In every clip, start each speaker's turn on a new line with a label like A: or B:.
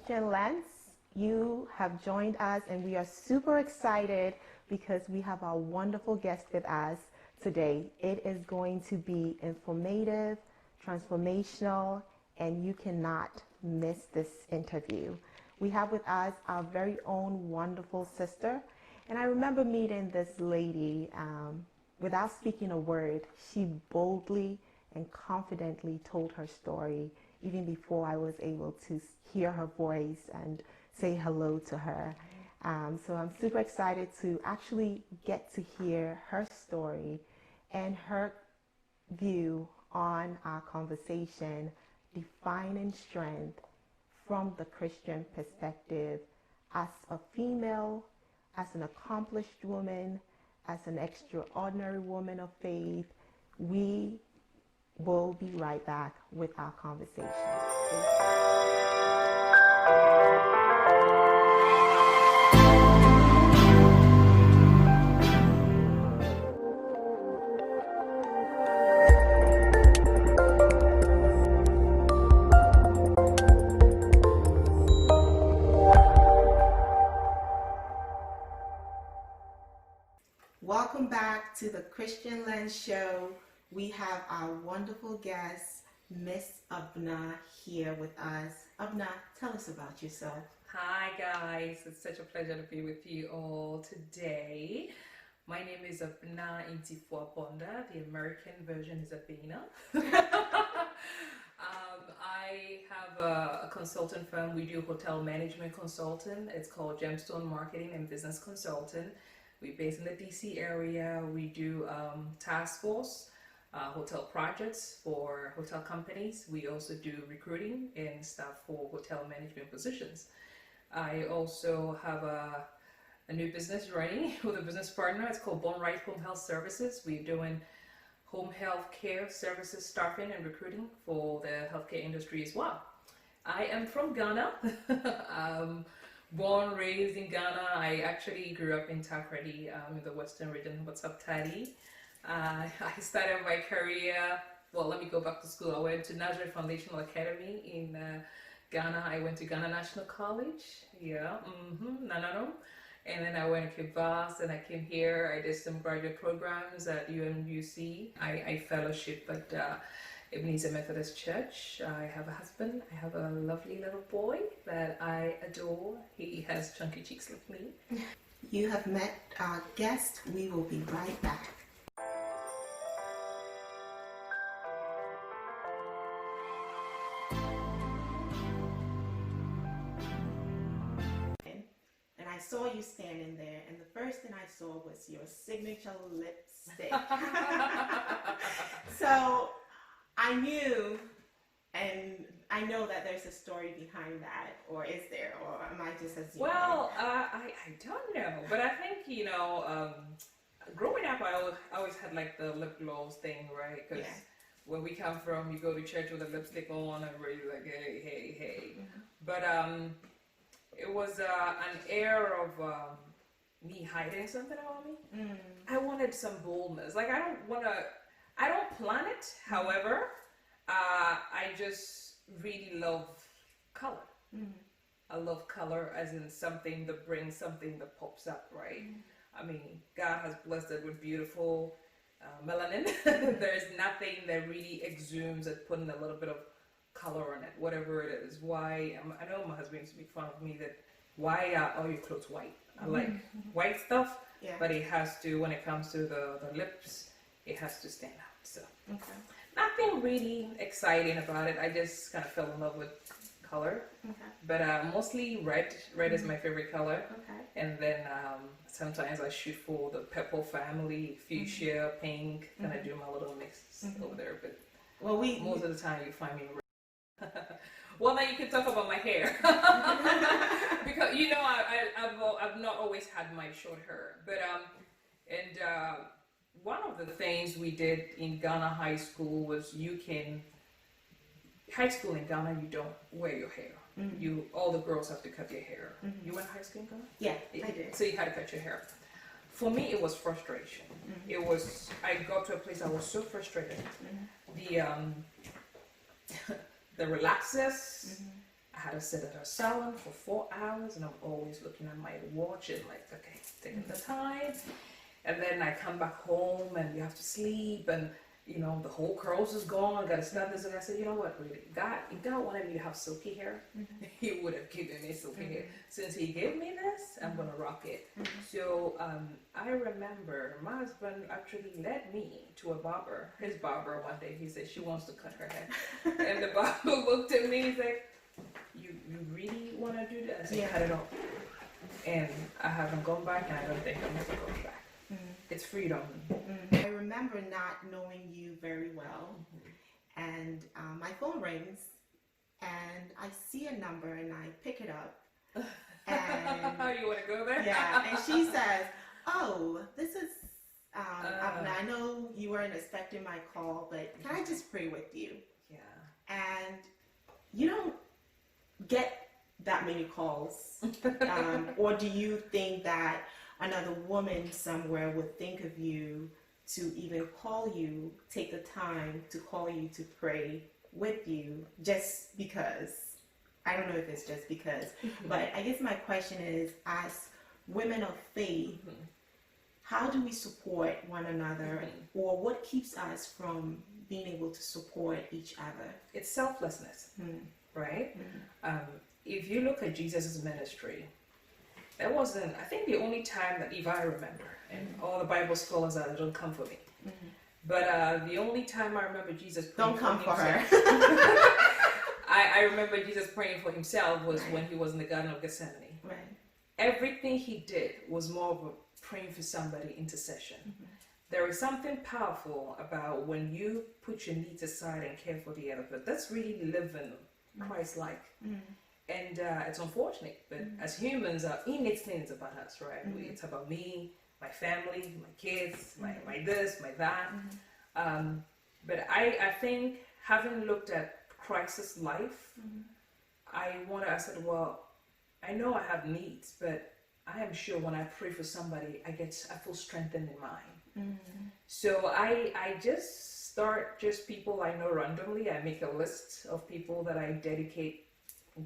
A: Christian Lens. You have joined us, and we are super excited because we have our wonderful guest with us today. It is going to be informative, transformational, and you cannot miss this interview. We have with us our very own wonderful sister. And I remember meeting this lady without speaking a word. She boldly and confidently told her story even before I was able to hear her voice and say hello to her. So I'm super excited to actually get to hear her story and her view on our conversation, defining strength from the Christian perspective as a female, as an accomplished woman, as an extraordinary woman of faith. We will be right back with our conversation. Welcome back to the Christian Lens Show. We have our wonderful guest, Miss Abna, here with us. Abna, tell us about yourself.
B: Hi guys, it's such a pleasure to be with you all today. My name is Abna Intifua Bonda. The American version is Abina. I have a consultant firm. We do hotel management consulting. It's called Gemstone Marketing and Business Consulting. We're based in the DC area. We do task force, hotel projects for hotel companies. We also do recruiting and stuff for hotel management positions. I also have a new business running with a business partner. It's called Born Right Home Health Services. We're doing home health care services, staffing and recruiting for the healthcare industry as well. I am from Ghana. Born, raised in Ghana. I actually grew up in Takoradi, in the western region. What's up, Taddy? I started my career, well, let me go back to school. I went to Nazareth Foundational Academy in Ghana. I went to Ghana National College, Nanano. And then I went to Kibas, and I came here. I did some graduate programs at UMUC. I fellowship at Ebenezer Methodist Church. I have a husband. I have a lovely little boy that I adore. He has chunky cheeks like me.
A: You have met our guest. We will be right back. And I saw you standing there, and the first thing I saw was your signature lipstick. So I knew, and I know that there's a story behind that, or is there, or am I just assuming?
B: Well, I don't know, but I think, growing up, I always had like the lip gloss thing, right? Because when we come from, you go to church with a lipstick on, and everybody's like, hey. Mm-hmm. But it was an air of me hiding something about me. Mm. I wanted some boldness. Like, I don't plan it. However, I just really love color. Mm. I love color as in something that brings something that pops up, right? Mm. I mean, God has blessed it with beautiful melanin. There's nothing that really exudes at putting a little bit of color on it, whatever it is. Why? I know my husband used to make fun of me that why are all your clothes white? I like white stuff, but it has to, when it comes to the lips, it has to stand out. So nothing really exciting about it. I just kind of fell in love with color, but mostly red. Red is my favorite color. And then sometimes I shoot for the purple family, fuchsia, pink, and I do my little mix over there. But most of the time you find me red. Well, now you can talk about my hair because I've not always had my short hair, but one of the things we did in Ghana high school was high school in Ghana you don't wear your hair. Mm-hmm. All the girls have to cut their hair. Mm-hmm. You went to high school in Ghana?
A: Yeah, I did.
B: So you had to cut your hair. For me, it was frustration. Mm-hmm. I got to a place I was so frustrated. Mm-hmm. The relaxers, I had to sit at her salon for 4 hours, and I'm always looking at my watch and like, okay, taking the time. And then I come back home and you have to sleep, and you know, the whole curls is gone. Gotta start this. And I said, you know what, really, if God wanted me to have silky hair, He would have given me silky hair. Since He gave me this, I'm gonna rock it. So I remember my husband actually led me to a barber, his barber, one day. He said she wants to cut her hair, and the barber looked at me. He's like, you really want to do that? I said, cut it off. And I haven't gone back, and I don't think I'm ever going back. It's freedom.
A: I remember not knowing you very well, and my phone rings, and I see a number, and I pick it up, and
B: you want to go there?
A: yeah, and she says, "Oh, this is." I know you weren't expecting my call, but can I just pray with you?
B: Yeah.
A: And you don't get that many calls, or do you think that another woman somewhere would think of you to even call you, take the time to call you to pray with you, just because? I don't know if it's just because, but I guess my question is, as women of faith, how do we support one another, or what keeps us from being able to support each other?
B: It's selflessness, right? If you look at Jesus' ministry, that wasn't, I think, the only time that, if I remember, and all the Bible scholars are, don't come for me, but the only time I remember Jesus praying
A: Don't come for her.
B: I remember Jesus praying for himself was when he was in the Garden of Gethsemane.
A: Right.
B: Everything he did was more of a praying for somebody, intercession. There is something powerful about when you put your needs aside and care for the other, but that's really living Christ-like. And it's unfortunate, but as humans, our innate things about us, right? It's about me, my family, my kids, my this, my that. But I think, having looked at Christ's life, I said, well, I know I have needs, but I am sure when I pray for somebody, I feel strengthened in mine. So I just start people I know randomly. I make a list of people that I dedicate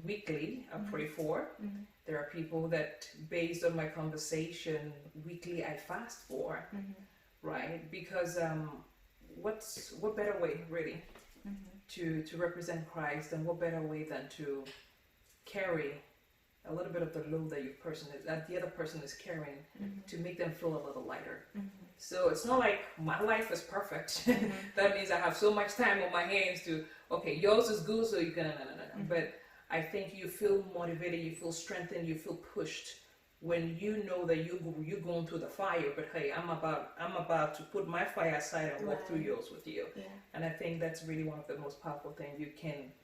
B: weekly, I pray for. There are people that, based on my conversation, weekly I fast for, right? Because what better way, really, to represent Christ, and what better way than to carry a little bit of the load that the other person is carrying, to make them feel a little lighter. So it's not like my life is perfect. That means I have so much time on my hands to, okay, yours is good, so you're gonna, no. But I think you feel motivated, you feel strengthened, you feel pushed when you know that you're going through the fire, but hey, I'm about to put my fire aside and walk through yours with you. And I think that's really one of the most powerful things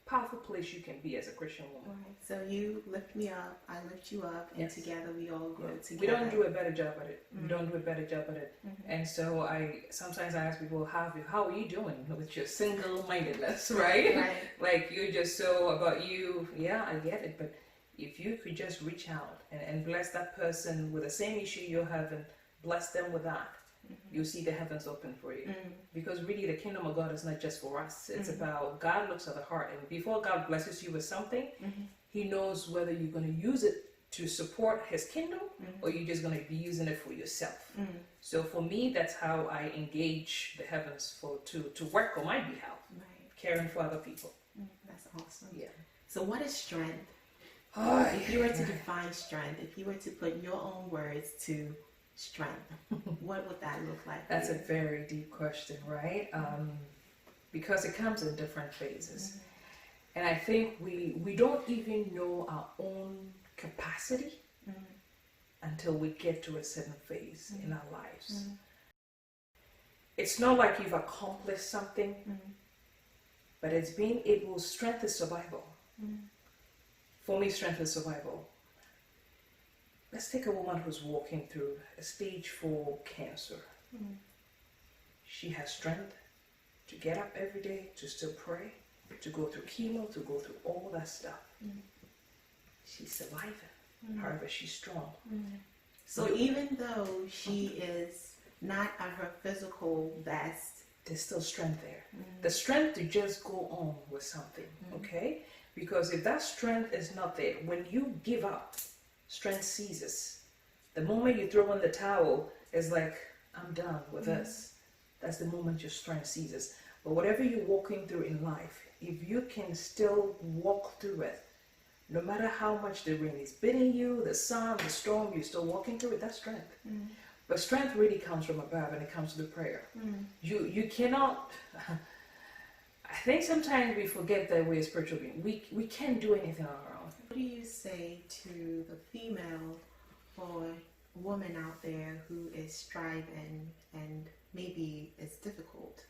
B: powerful place you can be as a Christian woman.
A: Right. So you lift me up, I lift you up, and together we all grow together.
B: We don't do a better job at it. We don't do a better job at it. And so sometimes I ask people, how are you doing with your single-mindedness, right? Like, you're just so about you. Yeah, I get it, but if you could just reach out and bless that person with the same issue you're having, bless them with that, you'll see the heavens open for you. Because really, the kingdom of God is not just for us. It's about, God looks at the heart, and before God blesses you with something, He knows whether you're going to use it to support His kingdom, or you're just going to be using it for yourself. So for me, that's how I engage the heavens to work on my behalf, caring for other people.
A: That's awesome.
B: Yeah.
A: So what is strength?
B: Oh,
A: if you were to define strength, if you were to put your own words to strength, what would that look like?
B: That's a very deep question, right? Because it comes in different phases. And I think we don't even know our own capacity until we get to a certain phase in our lives. It's not like you've accomplished something, but it's being able, strength is survival. For me, strength is survival. Let's take a woman who's walking through a stage 4 cancer. She has strength to get up every day, to still pray, to go through chemo, to go through all that stuff. She's surviving. However, she's strong.
A: So even though she is not at her physical best,
B: there's still strength there. The strength to just go on with something, okay? Because if that strength is not there, when you give up, strength ceases. The moment you throw in the towel, it's like, I'm done with this. That's the moment your strength ceases. But whatever you're walking through in life, if you can still walk through it, no matter how much the rain is beating you, the sun, the storm, you're still walking through it, that's strength. But strength really comes from above, and it comes through prayer. You cannot... I think sometimes we forget that we're spiritual beings. We can't do anything on our own.
A: What do you say to the female or woman out there who is striving and maybe it's difficult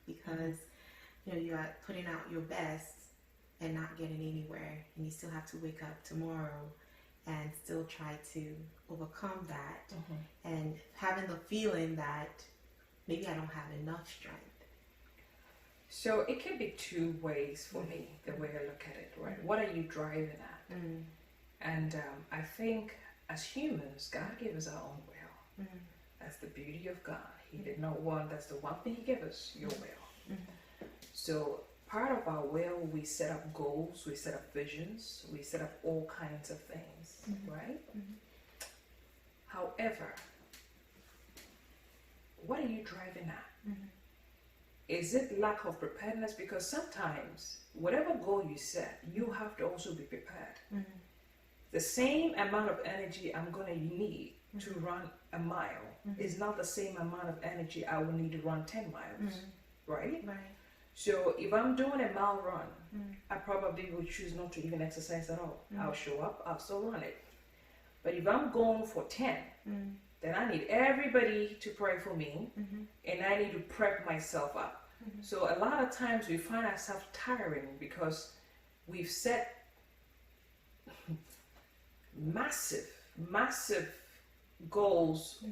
A: because you are putting out your best and not getting anywhere, and you still have to wake up tomorrow and still try to overcome that, and having the feeling that maybe I don't have enough strength?
B: So it can be two ways for me, the way I look at it, right? What are you driving at? And I think as humans, God gave us our own will. That's the beauty of God. He did not want, that's the one thing He gave us, your will. So part of our will, we set up goals, we set up visions, we set up all kinds of things, right? However, what are you driving at? Is it lack of preparedness? Because sometimes, whatever goal you set, you have to also be prepared. The same amount of energy I'm going to need to run a mile is not the same amount of energy I will need to run 10 miles, right? So if I'm doing a mile run, I probably would choose not to even exercise at all. I'll show up, I'll still run it. But if I'm going for 10, then I need everybody to pray for me, and I need to prep myself up. So a lot of times we find ourselves tiring because we've set massive goals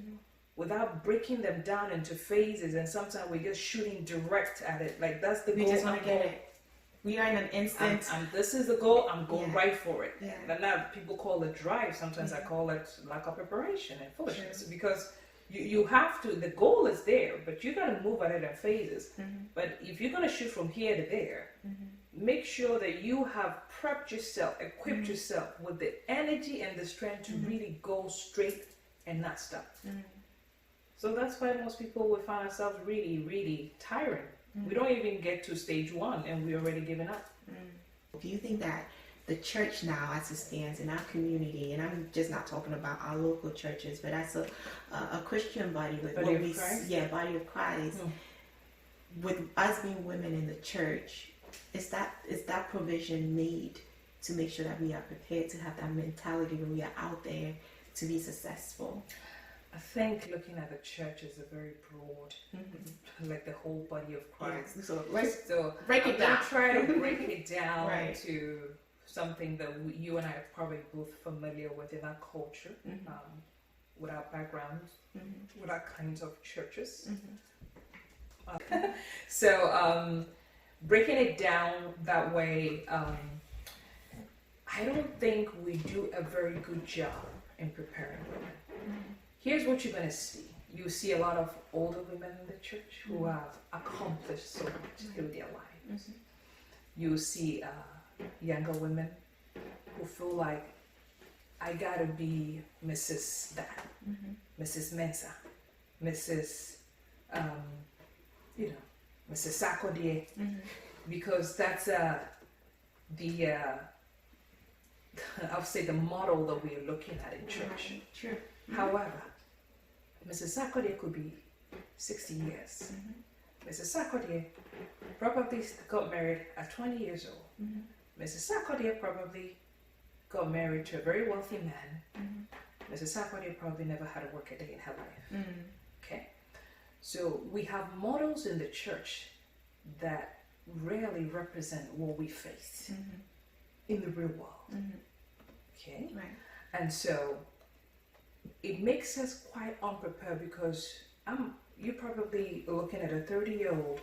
B: without breaking them down into phases, and sometimes we're just shooting direct at it. Like, that's the goal.
A: We just want to get it. We are in an instant.
B: And this is the goal, I'm going
A: Yeah.
B: right for it.
A: Yeah.
B: And now people call it drive. Sometimes I call it lack of preparation and foolishness. Because you have to, the goal is there, but you got to move at it in phases. But if you're going to shoot from here to there, make sure that you have prepped yourself, equipped yourself with the energy and the strength to really go straight and not stop. So that's why most people will find ourselves really, really tiring. We don't even get to stage 1 and we're already giving up.
A: Do you think that the church now, as it stands in our community, and I'm just not talking about our local churches, but as a Christian body with
B: Body of Christ?
A: Body of Christ, with us being women in the church, is that provision made to make sure that we are prepared to have that mentality when we are out there to be successful?
B: I think looking at the church is a very broad, like the whole body of Christ.
A: Yeah. So let's
B: So
A: break it down.
B: Try to break it down
A: Right.
B: to something that you and I are probably both familiar with in our culture, with our backgrounds, with our kinds of churches. So breaking it down that way, I don't think we do a very good job in preparing women. Here's what you're going to see. You see a lot of older women in the church who have accomplished so much through their lives. You see younger women who feel like, I gotta be Mrs. That, Mrs. Mensa, Mrs. Mrs. Sarkodie, because that's the I'll say the model that we're looking at in church.
A: Sure.
B: However, Mrs. Sarkodie could be 60 years. Mrs. Sarkodie probably got married at 20 years old. Mrs. Sarkodie probably got married to a very wealthy man. Mrs. Sarkodie probably never had to work a day in her life. Okay? So we have models in the church that rarely represent what we face in the real world. Okay?
A: Right.
B: And so it makes us quite unprepared because you're probably looking at a 30-year-old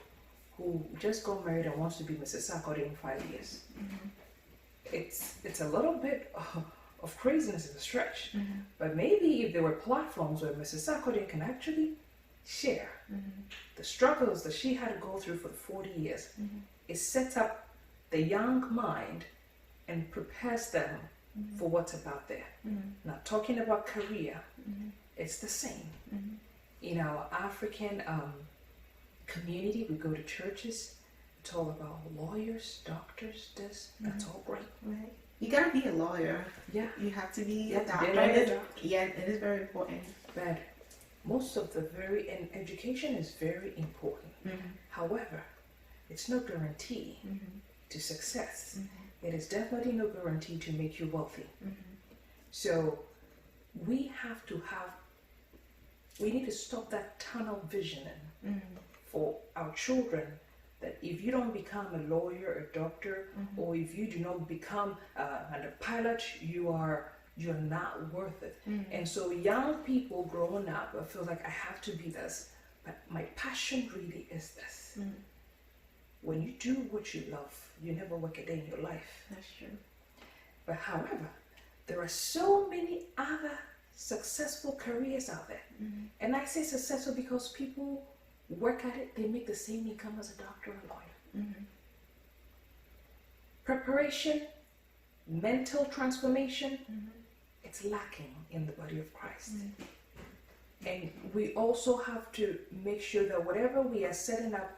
B: who just got married and wants to be Mrs. Sarkodie in 5 years. It's a little bit of craziness in a stretch, but maybe if there were platforms where Mrs. Sarkodie can actually share the struggles that she had to go through for 40 years, it sets up the young mind and prepares them for what's about there. Now, talking about career, it's the same. In our African community, we go to churches, it's all about lawyers, doctors, this, that's all great.
A: Right. You gotta be a lawyer.
B: Yeah.
A: You have to be
B: You
A: a
B: have to be a
A: doctor.
B: lawyer.
A: Yeah, it is very important.
B: But most of and education is very important. However, it's no guarantee to success. It is definitely no guarantee to make you wealthy. So we need to stop that tunnel visioning for our children, that if you don't become a lawyer, a doctor, or if you do not become a pilot, you're not worth it. And so young people growing up, I feel like I have to be this, but my passion really is this. When you do what you love, you never work a day in your life.
A: That's true.
B: But however, there are so many other successful careers out there. And I say successful because people work at it, they make the same income as a doctor or lawyer. Preparation, mental transformation, it's lacking in the body of Christ. And we also have to make sure that whatever we are setting up,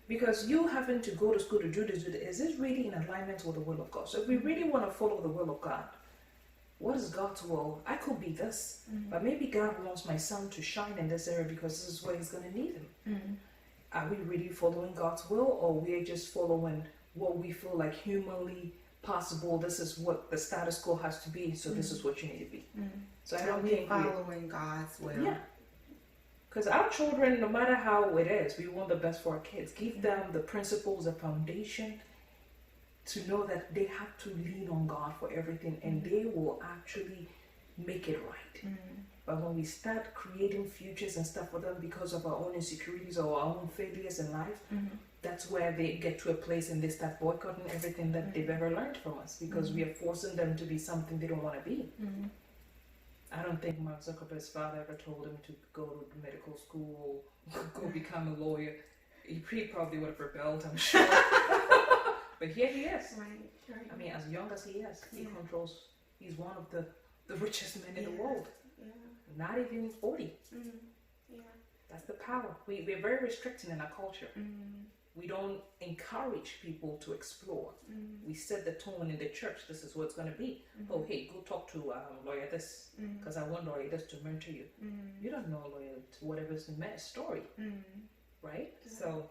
B: because you having to go to school to do this, is this really in alignment with the will of God? So if we really want to follow the will of God, what is God's will? I could be this, but maybe God wants my son to shine in this area because this is where he's going to need him. Are we really following God's will, or we're just following what we feel like humanly possible? This is what the status quo has to be, so this is what you need to be. So I don't think
A: following God's will.
B: Yeah. Because our children, no matter how it is, we want the best for our kids. Give them the principles, the foundation, to know that they have to lean on God for everything, and they will actually make it right. But when we start creating futures and stuff for them because of our own insecurities or our own failures in life, that's where they get to a place and they start boycotting everything that they've ever learned from us, because we are forcing them to be something they don't want to be. I don't think Mark Zuckerberg's father ever told him to go to medical school, go become a lawyer. He probably would have rebelled, I'm sure. But here he is.
A: Right.
B: I mean, as young as he is, he's one of the richest men in the world. Not even 40. That's the power. We're very restricting in our culture. We don't encourage people to explore. We set the tone in the church. This is what it's going to be. Oh, hey, go talk to lawyer this, because I want lawyer this to mentor you. You don't know lawyer to whatever's the story, right? So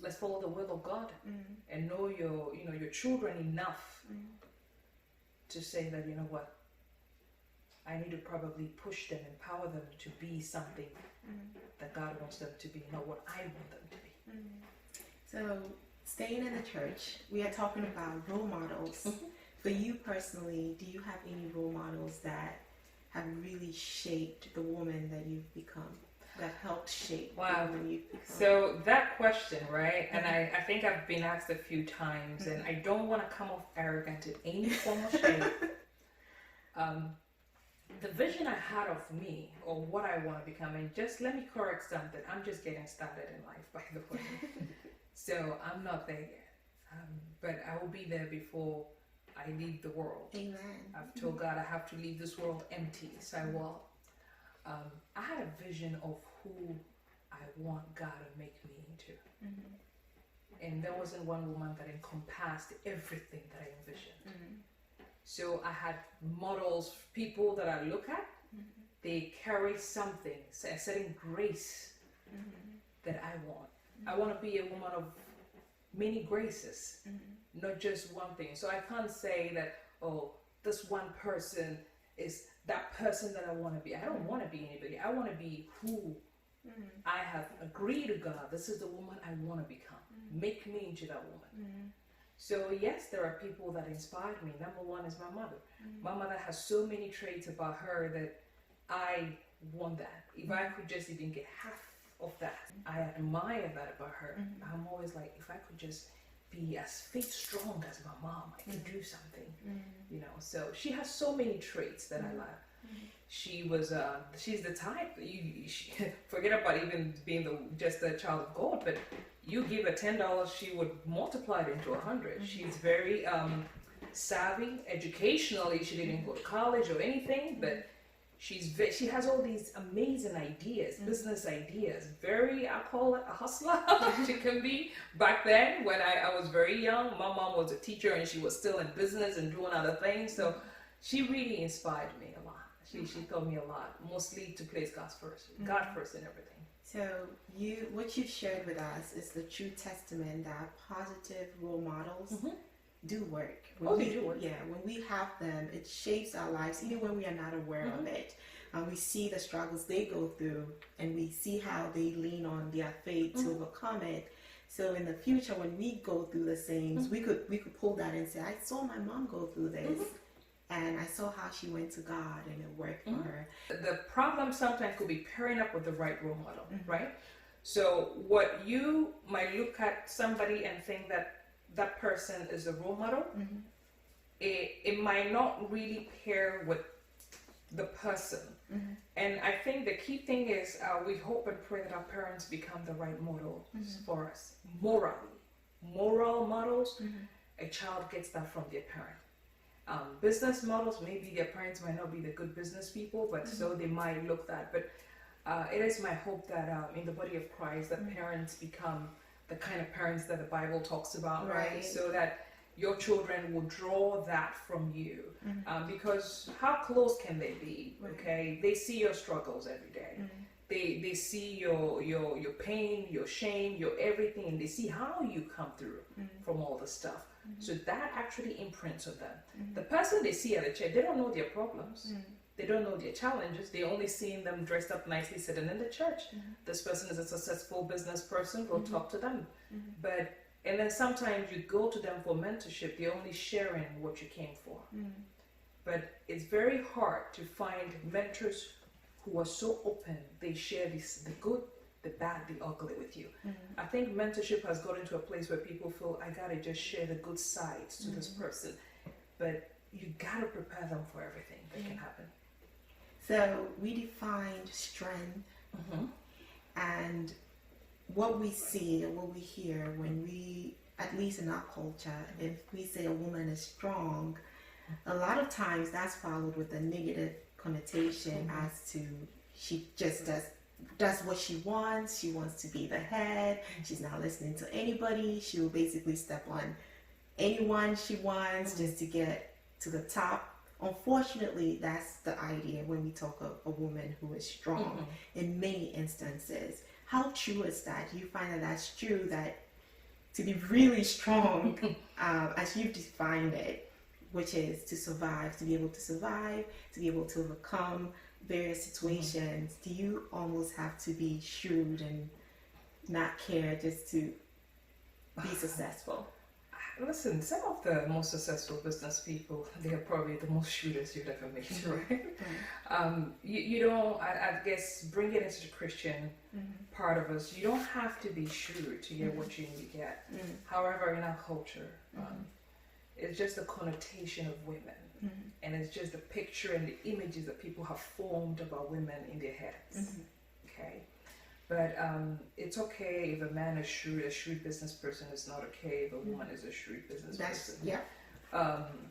B: let's follow the will of God and know your children enough to say that, you know what, I need to probably push them, empower them to be something that God wants them to be, not what I want them to be.
A: So, staying in the church, we are talking about role models. For you personally, do you have any role models that have really shaped the woman that you've become? That helped shape the woman you've become? So
B: that question, right? And I think I've been asked a few times, and I don't want to come off arrogant in any form or shape. The vision I had of me, or what I want to become, and just let me correct something. I'm just getting started in life, by the way. So I'm not there yet. But I will be there before I leave the world.
A: Amen.
B: I've told God I have to leave this world empty, so I will. I had a vision of who I want God to make me into. And there wasn't one woman that encompassed everything that I envisioned. So I had models, people that I look at, they carry something, a certain grace that I want. I want to be a woman of many graces, not just one thing. So I can't say that, oh, this one person is that person that I want to be. I don't want to be anybody. I want to be who I have agreed to God. This is the woman I want to become. Make me into that woman. So yes, there are people that inspired me. Number one is my mother. My mother has so many traits about her that I want that. If I could just even get half of that, I admire that about her. I'm always like, if I could just be as faith strong as my mom, I can do something. So she has so many traits that I love. She was, she's the type, forget about even being just a child of God, but you give her $10, she would multiply it into 100. She's very savvy, educationally, she didn't go to college or anything, but she has all these amazing ideas, business ideas. Very, I call it a hustler. She can be. Back then, when I was very young, my mom was a teacher and she was still in business and doing other things. So she really inspired me a lot. She taught me a lot, mostly to place God first in everything.
A: So what you've shared with us is the true testament that positive role models do work.
B: They do work.
A: Yeah, when we have them, it shapes our lives, even when we are not aware of it. We see the struggles they go through, and we see how they lean on their faith to overcome it. So in the future, when we go through the same, we could pull that and say, I saw my mom go through this. And I saw how she went to God and it worked for her.
B: The problem sometimes could be pairing up with the right role model, right? So what you might look at somebody and think that person is a role model, it might not really pair with the person. And I think the key thing is we hope and pray that our parents become the right models for us, morally. Moral models, a child gets that from their parent. Business models, maybe their parents might not be the good business people, but so they might look that. But it is my hope that in the body of Christ, that parents become the kind of parents that the Bible talks about, right? So that your children will draw that from you. Because how close can they be? Okay, they see your struggles every day. They see your pain, your shame, your everything, and they see how you come through from all the stuff. So that actually imprints on them. The person they see at the church, they don't know their problems. They don't know their challenges. They only seeing them dressed up nicely sitting in the church. This person is a successful business person, go talk to them. And then sometimes you go to them for mentorship, they're only sharing what you came for. But it's very hard to find mentors who are so open. They share the good, the bad, the ugly with you. I think mentorship has gotten to a place where people feel, I gotta just share the good sides to this person. But you gotta prepare them for everything that can happen.
A: So we defined strength and what we see and what we hear when we, at least in our culture, if we say a woman is strong, a lot of times that's followed with a negative connotation as to she just does what she wants. She wants to be the head. She's not listening to anybody. She will basically step on anyone she wants just to get to the top. Unfortunately, that's the idea when we talk of a woman who is strong in many instances. How true is that? Do you find that that's true, that to be really strong, as you've defined it, which is to survive, to be able to overcome various situations, do you almost have to be shrewd and not care just to be successful?
B: Listen, some of the most successful business people, they are probably the most shrewdest you've ever met, right? You don't, I guess, bring it into the Christian part of us, you don't have to be shrewd to get what you need to get. However, in our culture, it's just the connotation of women. And it's just the picture and the images that people have formed about women in their heads. Okay? But it's okay if a man is shrewd, a shrewd business person is not okay if a woman is a shrewd business person.
A: Yeah.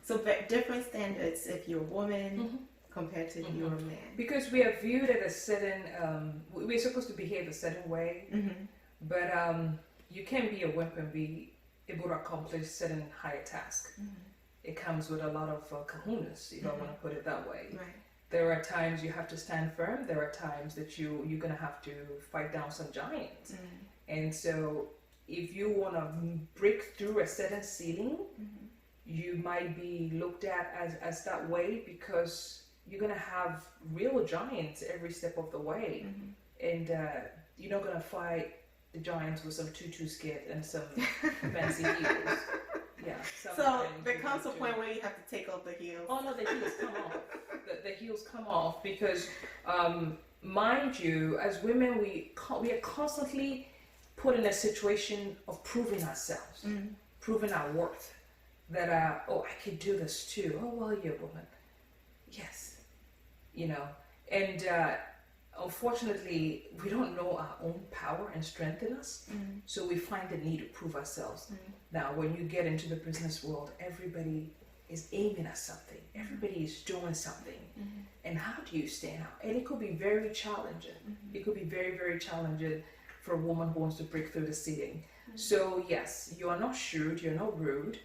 A: So different standards if you're a woman compared to if you're a man.
B: Because we are viewed at a certain, we're supposed to behave a certain way, but you can't be a wimp and be able to accomplish certain higher tasks. It comes with a lot of kahunas, if I want to put it that way.
A: Right.
B: There are times you have to stand firm. There are times that you're going to have to fight down some giants. And so if you want to break through a certain ceiling, you might be looked at as that way because you're going to have real giants every step of the way. And you're not going to fight the giants with some tutu skirt and some fancy heels. Yeah.
A: So there comes a point where you have to take off the heels.
B: Oh no, the heels come off. The heels come off because, mind you, as women, we are constantly put in a situation of proving ourselves, proving our worth. That oh, I could do this too. Oh well, you're a woman. Yes, you know. And unfortunately, we don't know our own power and strength in us, so we find the need to prove ourselves. Now, when you get into the business world, everybody is aiming at something, everybody is doing something, and how do you stand out? And it could be very challenging. It could be very, very challenging for a woman who wants to break through the ceiling. So yes, you are not shrewd, you're not rude,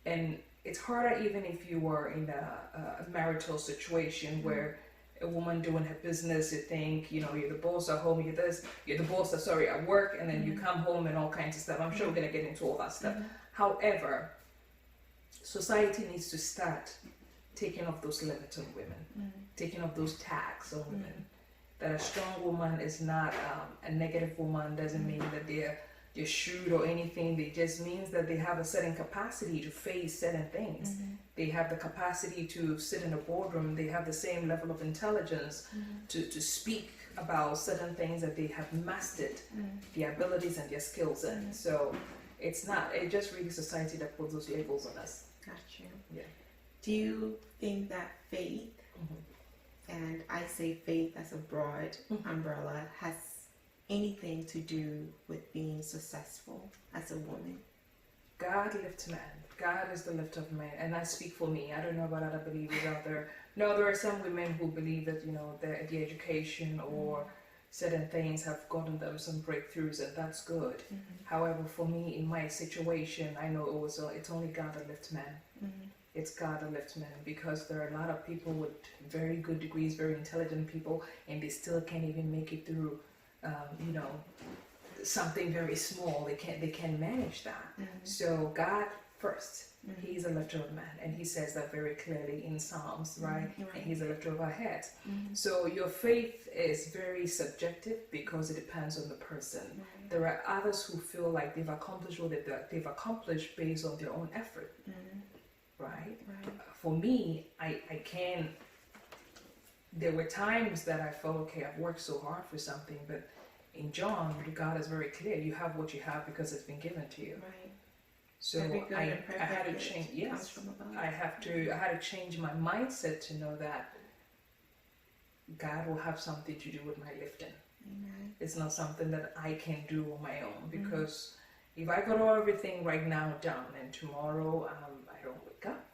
B: and it's harder even if you are in a marital situation where a woman doing her business, you think, you know, you're the boss at home, you're the boss, at work, and then you come home and all kinds of stuff. I'm sure we're gonna get into all that stuff. However, society needs to start taking off those limits on women, taking off those tags on women. That a strong woman is not a negative woman, doesn't mean that they're shrewd or anything. It just means that they have a certain capacity to face certain things. They have the capacity to sit in a boardroom. They have the same level of intelligence to speak about certain things that they have mastered their abilities and their skills in. So it's just really society that puts those labels on us.
A: Gotcha.
B: Yeah.
A: Do you think that faith, and I say faith as a broad umbrella, has anything to do with being successful as a woman?
B: God lifts man. God is the lift of man. And I speak for me. I don't know about other believers out there. No, there are some women who believe that, you know, the education or certain things have gotten them some breakthroughs, and that's good. However, for me, in my situation, I know it's only God that lifts man. It's God that lifts men, because there are a lot of people with very good degrees, very intelligent people, and they still can't even make it through, you know, something very small. They can't manage that. So God first, He's a lifter of man, and He says that very clearly in Psalms, right? And He's a lifter of our heads. So your faith is very subjective because it depends on the person. There are others who feel like they've accomplished what they've accomplished based on their own effort. Right? For me, I can. There were times that I felt, okay, I've worked so hard for something, but in John, God is very clear. You have what you have because it's been given to you.
A: Right.
B: So I had to change. Yes, I had to change my mindset to know that God will have something to do with my lifting.
A: Amen.
B: It's not something that I can do on my own, because if I got everything right now done and tomorrow I don't wake up,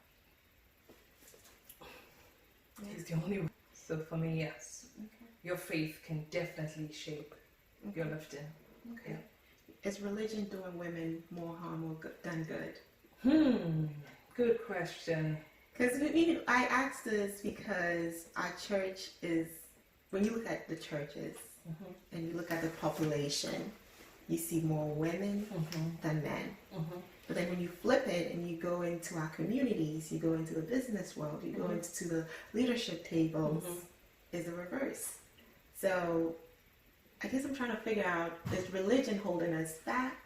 B: He's the only one. So for me, yes, your faith can definitely shape your lifting.
A: Okay. Is religion doing women more harm or than good?
B: Good question.
A: Because I ask this because our church is, when you look at the churches and you look at the population, you see more women than men. But then when you flip it and you go into our communities, you go into the business world, you go into the leadership tables, is the reverse. So I guess I'm trying to figure out, is religion holding us back,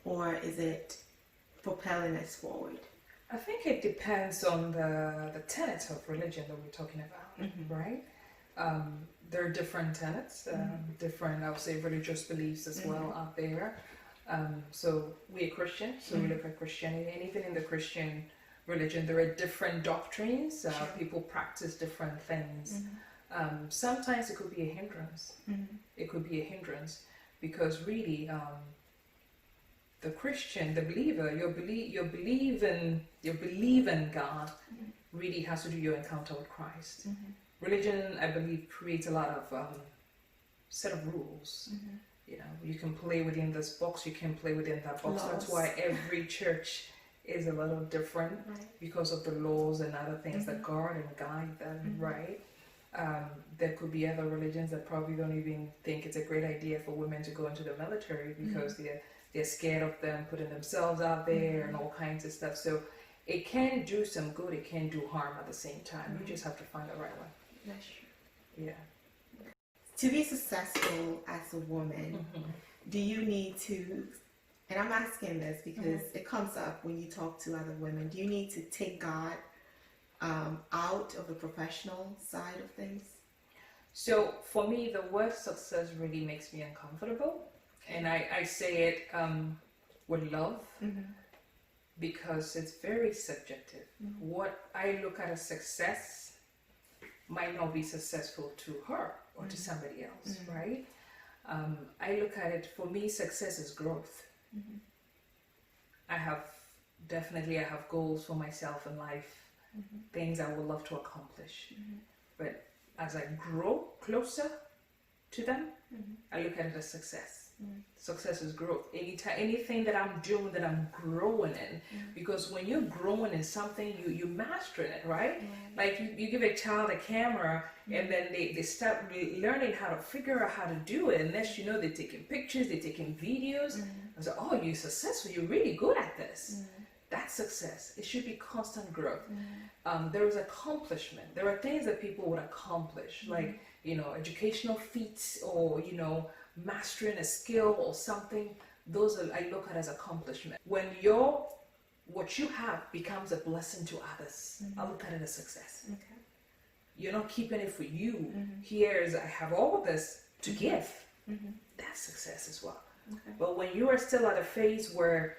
A: or is it propelling us forward?
B: I think it depends on the tenets of religion that we're talking about, right? There are different tenets, different, I would say, religious beliefs as well out there. So we're Christian, so we look at Christianity, and even in the Christian religion, there are different doctrines. People practice different things. Sometimes it could be a hindrance. It could be a hindrance because really, the Christian, the believer, your belief in God really has to do your encounter with Christ. Religion, I believe, creates a lot of set of rules. You know, you can play within this box, you can play within that box.
A: Laws.
B: That's why every church is a little different, because of the laws and other things that guard and guide them, right? There could be other religions that probably don't even think it's a great idea for women to go into the military because they're scared of them putting themselves out there and all kinds of stuff. So it can do some good, it can do harm at the same time. You just have to find the right one.
A: That's true.
B: Yeah.
A: To be successful as a woman, do you need to, and I'm asking this because it comes up when you talk to other women, do you need to take God out of the professional side of things?
B: So for me, the word success really makes me uncomfortable. And I say it with love because it's very subjective. What I look at as success might not be successful to her or to somebody else, right? I look at it, for me, success is growth. I have goals for myself in life, things I would love to accomplish. But as I grow closer to them, I look at it as success. Success is growth. Anything that I'm doing that I'm growing in, because when you're growing in something, you mastering it, right? Like you give a child a camera, and then they start learning how to figure out how to do it. And next you know, they're taking pictures, they're taking videos. I say, oh, you're successful. You're really good at this. That's success. It should be constant growth. There is accomplishment. There are things that people would accomplish, like, educational feats, or, mastering a skill or something. Those are, I look at as accomplishment. When what you have becomes a blessing to others, I look at it as success.
A: Okay.
B: You're not keeping it for you. Here's, I have all this to give. That's success as well.
A: Okay.
B: But when you are still at a phase where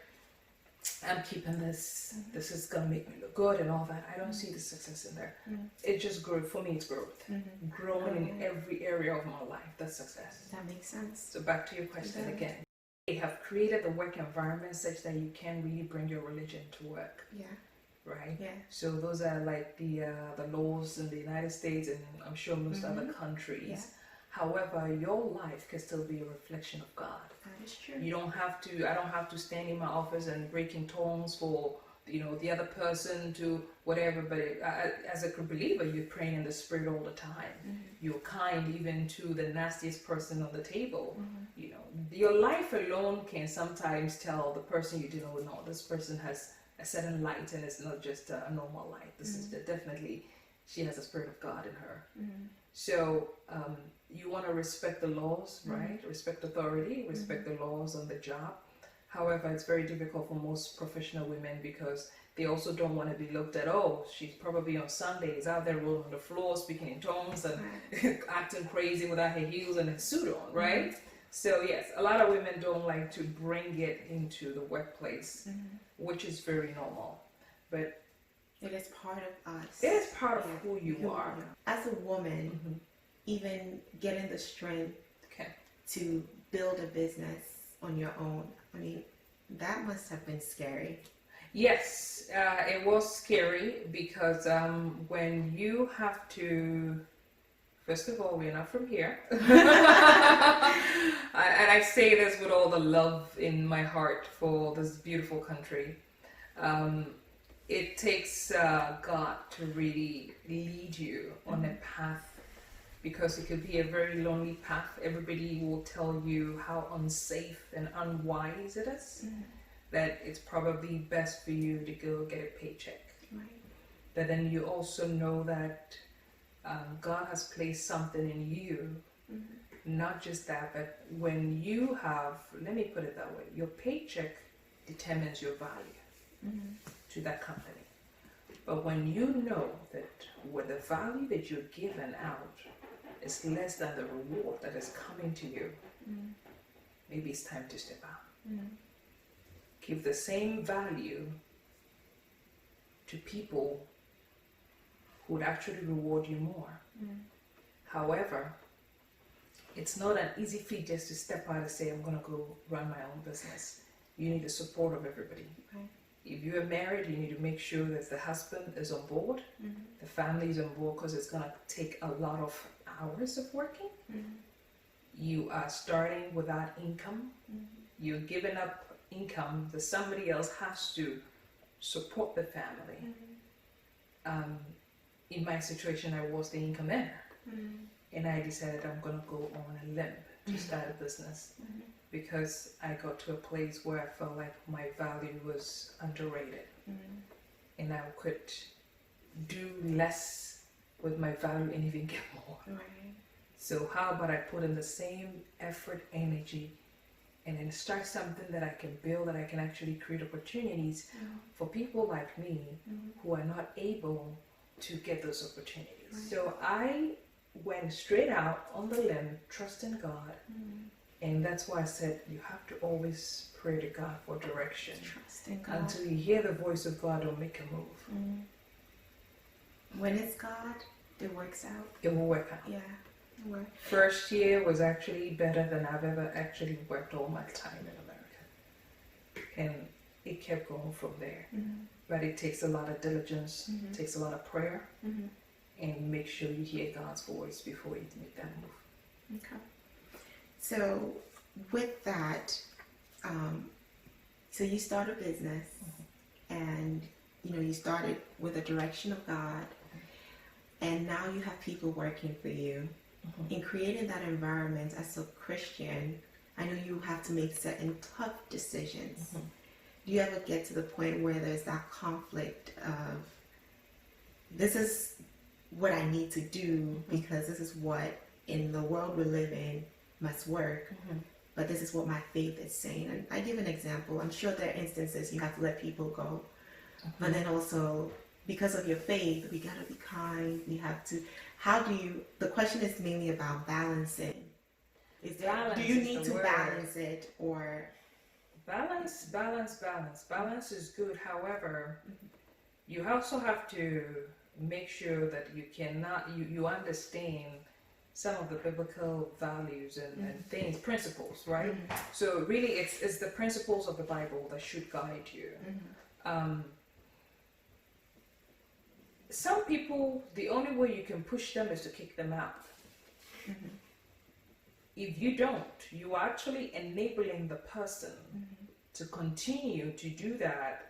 B: I'm keeping this, this is gonna make me look good and all that, I don't see the success in there. It just growth. For me, it's growth. Growing in every area of my life. That's success.
A: That makes sense.
B: So back to your question again. They have created the work environment such that you can really bring your religion to work.
A: Yeah.
B: Right?
A: Yeah.
B: So those are like the laws in the United States, and I'm sure most other countries.
A: Yeah.
B: However, your life can still be a reflection of God.
A: That is true.
B: You don't have to, I don't have to stand in my office and break in tongues for, the other person to whatever, but as a believer, you're praying in the Spirit all the time. You're kind even to the nastiest person on the table. Your life alone can sometimes tell the person you're dealing with, no, this person has a certain light, and it's not just a normal light. This is definitely, she has the Spirit of God in her. So you want to respect the laws, right? Respect authority, respect the laws on the job. However, it's very difficult for most professional women, because they also don't want to be looked at, oh, she's probably on Sundays out there rolling on the floor, speaking in tongues and acting crazy without her heels and her suit on, right? So yes, a lot of women don't like to bring it into the workplace, which is very normal. But
A: it is part of us.
B: it is part of who you are.
A: As a woman, even getting the strength
B: Okay.
A: to build a business on your own, I mean, that must have been scary.
B: Yes, it was scary, because when you have to, first of all, we're not from here. And I say this with all the love in my heart for this beautiful country. It takes God to really lead you on a path, because it could be a very lonely path. Everybody will tell you how unsafe and unwise it is, that it's probably best for you to go get a paycheck.
A: Right.
B: But then you also know that God has placed something in you. Not just that, but when you have, let me put it that way, your paycheck determines your value to that company. But when you know that with the value that you're given out is less than the reward that is coming to you, maybe it's time to step out. Give the same value to people who would actually reward you more. However, it's not an easy feat just to step out and say, I'm going to go run my own business. You need the support of everybody.
A: Right.
B: If you are married, you need to make sure that the husband is on board, the family is on board, because it's going to take a lot of hours of working. You are starting without income. You're giving up income that somebody else has to support the family. In my situation, I was the income earner, and I decided I'm going to go on a limb to start a business, because I got to a place where I felt like my value was underrated, and I could do less with my value and even get more.
A: Right.
B: So how about I put in the same effort, energy, and then start something that I can build, that I can actually create opportunities for people like me who are not able to get those opportunities.
A: Right.
B: So I went straight out on the limb, trusting God. And that's why I said you have to always pray to God for direction.
A: Trusting God.
B: Until you hear the voice of God, don't make a move.
A: When it's God, it works out.
B: it will work out.
A: Yeah. Well,
B: First year was actually better than I've ever actually worked all my time in America. And it kept going from there.
A: mhm,
B: But it takes a lot of diligence,
A: Mhm.
B: takes a lot of prayer,
A: mhm.
B: and make sure you hear God's voice before you make that move.
A: Okay. So with that, so you start a business, and you started with the direction of God, and now you have people working for you.
B: Mhm.
A: In creating that environment as a Christian, I know you have to make certain tough decisions.
B: Mhm.
A: Do you ever get to the point where there's that conflict of, this is what I need to do because this is what in the world we live in must work,
B: Mhm.
A: but this is what my faith is saying? And I give an example. I'm sure there are instances you have to let people go, but then also because of your faith, we gotta be kind. We have to. How do you? The question is mainly about balancing. Is there?
B: Balance
A: Do you
B: is
A: need
B: the
A: to
B: word.
A: balance it, or?
B: Balance, balance, balance. Balance is good. However, you also have to make sure that you understand some of the biblical values and things, principles, right? So really, it's the principles of the Bible that should guide you. Some people, the only way you can push them is to kick them out. If you don't, you are actually enabling the person to continue to do that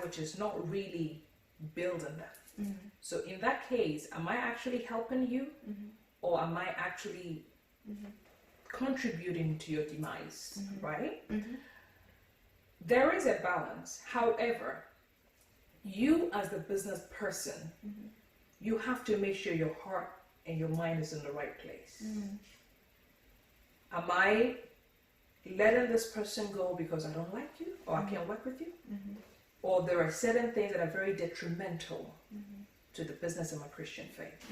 B: which is not really building them. So in that case, am I actually helping you, or am I actually contributing to your demise, right? There is a balance. However, you as the business person, you have to make sure your heart and your mind is in the right place. Am I letting this person go because I don't like you or I can't work with you? Or there are certain things that are very detrimental to the business of my Christian faith.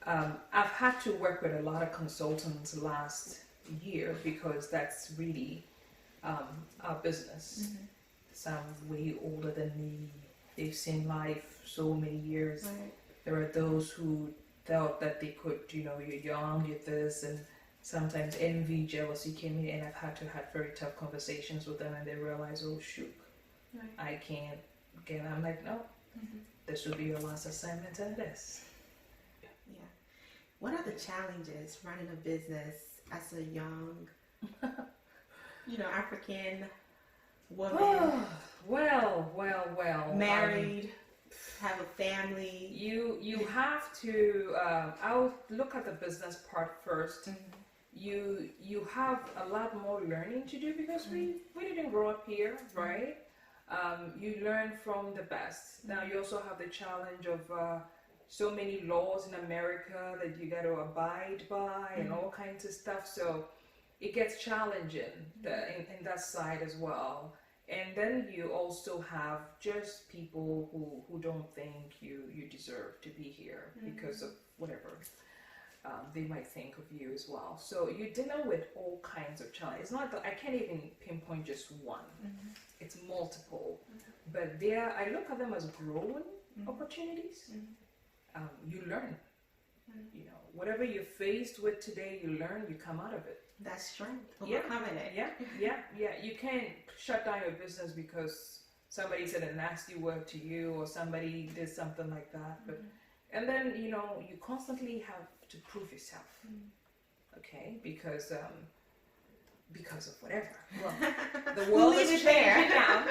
B: I've had to work with a lot of consultants last year because that's really our business. Some way older than me. They've seen life so many years.
A: Right.
B: There are those who felt that they could, you're young, you're this, and sometimes envy, jealousy came in, and I've had to have very tough conversations with them, and they realize, oh shoot,
A: Right.
B: I can't get. I'm like, no, this will be your last assignment, and this.
A: Yeah. What are the challenges running a business as a young, African woman,
B: well.
A: married, have a family?
B: You have to. I'll look at the business part first. You have a lot more learning to do because we didn't grow up here, right? You learn from the best. Now you also have the challenge of so many laws in America that you got to abide by and all kinds of stuff. So it gets challenging in that side as well. And then you also have just people who don't think you deserve to be here because of whatever they might think of you as well. So you're dealing with all kinds of challenges. It's not that I can't even pinpoint just one. It's multiple. But I look at them as growing opportunities. You learn. Whatever you're faced with today, you learn, you come out of it.
A: That's strength.
B: Yeah.
A: Overcoming it.
B: Yeah. You can't shut down your business because somebody said a nasty word to you or somebody did something like that. But and then you constantly have to prove yourself. Okay, because of whatever. Well, the world is changing now.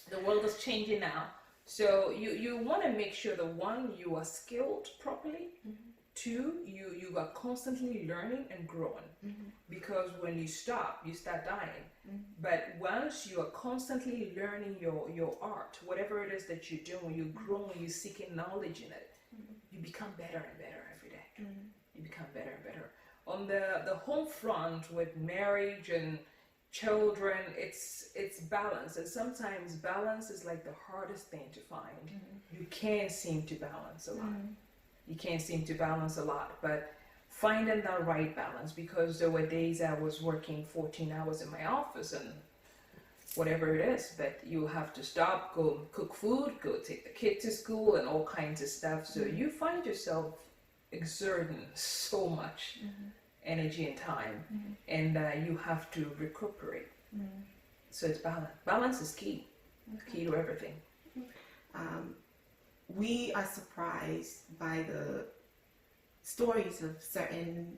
B: The world is changing now. So you want to make sure that one, you are skilled properly. Two, you are constantly learning and growing. Because when you stop, you start dying. But once you are constantly learning your art, whatever it is that you do, when you grow and you're seeking knowledge in it, you become better and better every day. You become better and better. On the home front with marriage and children, it's balance, and sometimes balance is like the hardest thing to find. You can't seem to balance a lot. You can't seem to balance a lot, but finding that right balance, because there were days I was working 14 hours in my office and whatever it is, but you have to stop, go cook food, go take the kid to school, and all kinds of stuff. So you find yourself exerting so much energy and time, and you have to recuperate. So it's balance. Balance is key. Key to everything.
A: We are surprised by the stories of certain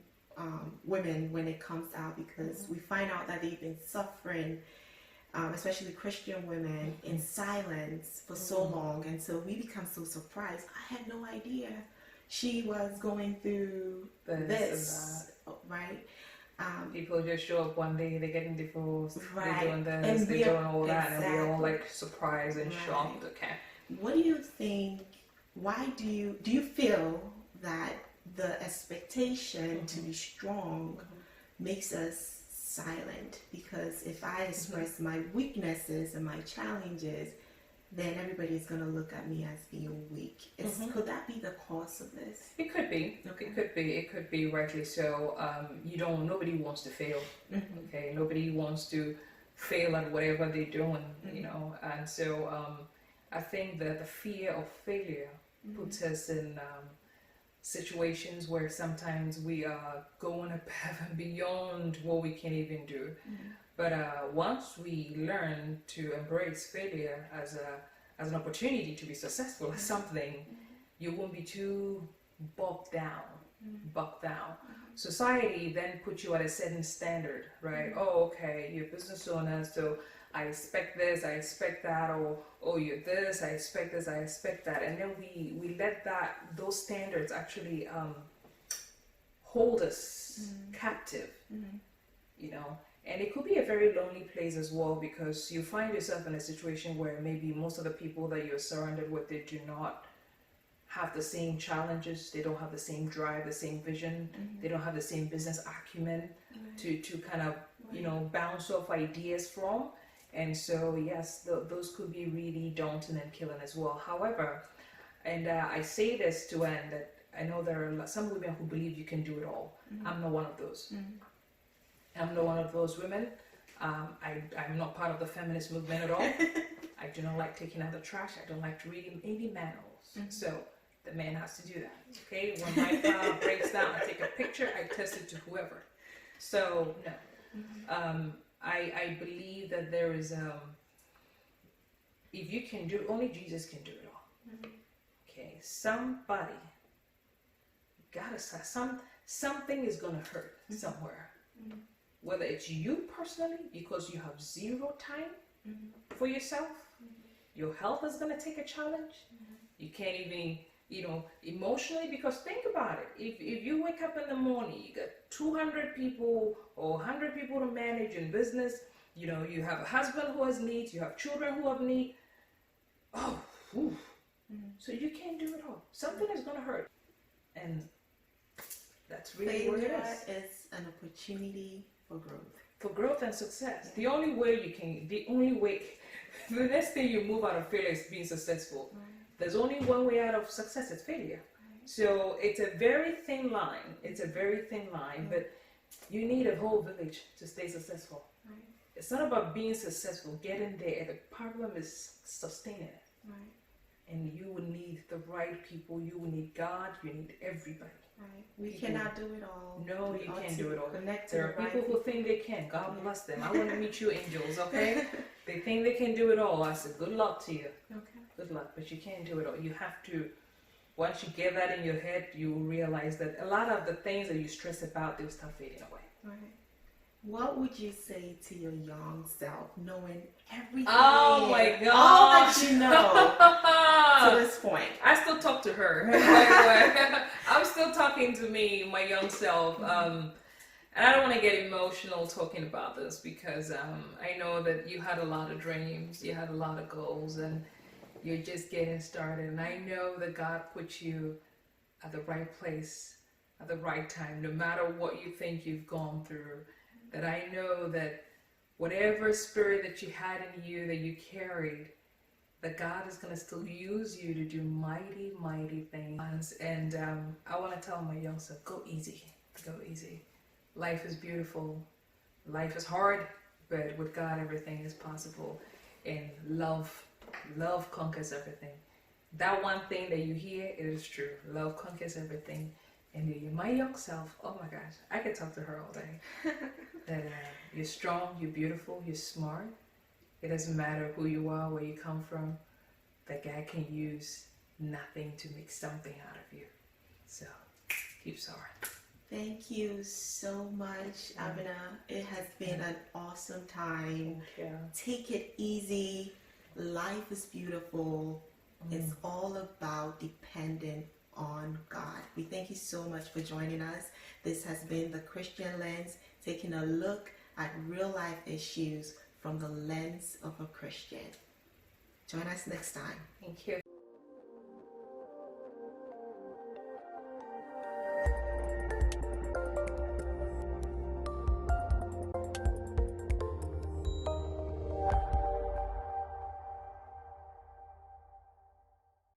A: women when it comes out, because we find out that they've been suffering, especially Christian women, in silence for so long, and so we become so surprised. I had no idea she was going through this, right?
B: People just show up one day, they're getting divorced,
A: right.
B: they're doing this,
A: And
B: they're doing all that,
A: exactly.
B: and we're all like surprised and shocked. Okay.
A: What do you think? Why do you feel that the expectation to be strong makes us silent? Because if I express my weaknesses and my challenges, then everybody's going to look at me as being weak. Could that be the cause of this?
B: It could be.
A: Okay.
B: It could be rightly so. Nobody wants to fail. Okay. Nobody wants to fail at whatever they're doing, and so I think that the fear of failure puts us in situations where sometimes we are going above and beyond what we can even do. But once we learn to embrace failure as an opportunity to be successful at something, you won't be too bogged down. Society then puts you at a certain standard, right? Oh, okay, you're a business owner, so I expect this, I expect that, or oh, you're this, I expect this, I expect that, and then we let those standards actually hold us captive, And it could be a very lonely place as well, because you find yourself in a situation where maybe most of the people that you're surrounded with, they do not have the same challenges, they don't have the same drive, the same vision, they don't have the same business acumen to kind of, bounce off ideas from. And so, yes, those could be really daunting and killing as well. However, and I say this to end, that I know there are some women who believe you can do it all. I'm not one of those. I'm not one of those women. I'm not part of the feminist movement at all. I do not like taking out the trash. I don't like reading any manuals. So the man has to do that. Okay? When my file breaks down, I take a picture, I test it to whoever. So, no. I believe that there is, if you can do, only Jesus can do it all. Okay? Somebody gotta say, something is gonna hurt somewhere. Whether it's you personally, because you have zero time for yourself, your health is going to take a challenge. You can't even, emotionally, because think about it. If you wake up in the morning, you got 200 people or 100 people to manage in business, you have a husband who has needs, you have children who have needs. Oh, so you can't do it all. Something is going to hurt. And that's really what it is.
A: Failure is an opportunity for growth.
B: For growth and success. The next thing you move out of failure is being successful. There's only one way out of success, it's failure. So it's a very thin line. But you need a whole village to stay successful. It's not about being successful, getting there. The problem is sustaining it. And you will need the right people, you will need God, you need everybody.
A: We cannot do it all.
B: No, you can't do it all.
A: There
B: are people who think they can. God bless them. I want to meet you angels, okay? They think they can do it all. I said, good luck to you.
A: Okay.
B: Good luck, but you can't do it all. You have to, once you get that in your head, you will realize that a lot of the things that you stress about, they'll start fading away.
A: What would you say to your young self, knowing everything?
B: Oh my God!
A: All that you know to this point.
B: I still talk to her. I'm still talking to me, my young self. And I don't want to get emotional talking about this, because I know that you had a lot of dreams, you had a lot of goals, and you're just getting started. And I know that God put you at the right place at the right time, no matter what you think you've gone through. That I know that whatever spirit that you had in you, that you carried, that God is going to still use you to do mighty, mighty things. And I want to tell my young self, go easy. Go easy. Life is beautiful. Life is hard, but with God, everything is possible. And love conquers everything. That one thing that you hear, it is true. Love conquers everything. And my young self, oh my gosh, I could talk to her all day. That you're strong, you're beautiful, you're smart. It doesn't matter who you are, where you come from. That God can use nothing to make something out of you. So keep soaring.
A: Thank you so much, Abena. It has been an awesome time.
B: Yeah.
A: Take it easy. Life is beautiful. It's all about dependent on God. We thank you so much for joining us. This has been The Christian Lens, taking a look at real life issues from the lens of a Christian. Join us next time.
B: Thank you.